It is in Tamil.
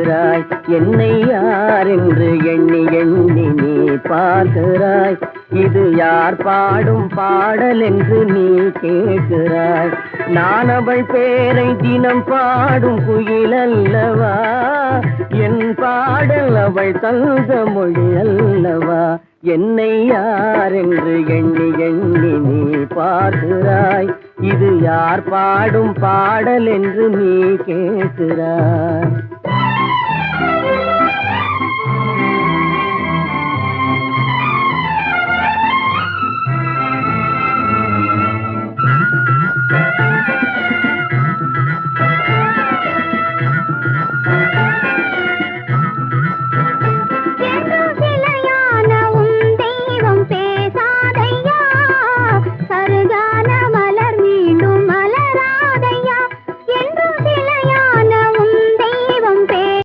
கேட்கிறாய், என்னை யார் என்று எண்ணி எண்ணி நீ பார்க்கிறாய். இது யார் பாடும் பாடல் என்று நீ கேட்கிறாய். நான் அவள் பேரை தினம் பாடும் குயில் அல்லவா, என் பாடல் அவள் தந்த மொழி அல்லவா. என்னை யார் என்று எண்ணி எண்ணி நீ பார்க்கிறாய். இது யார் பாடும் பாடல் என்று நீ கேட்கிறாய்.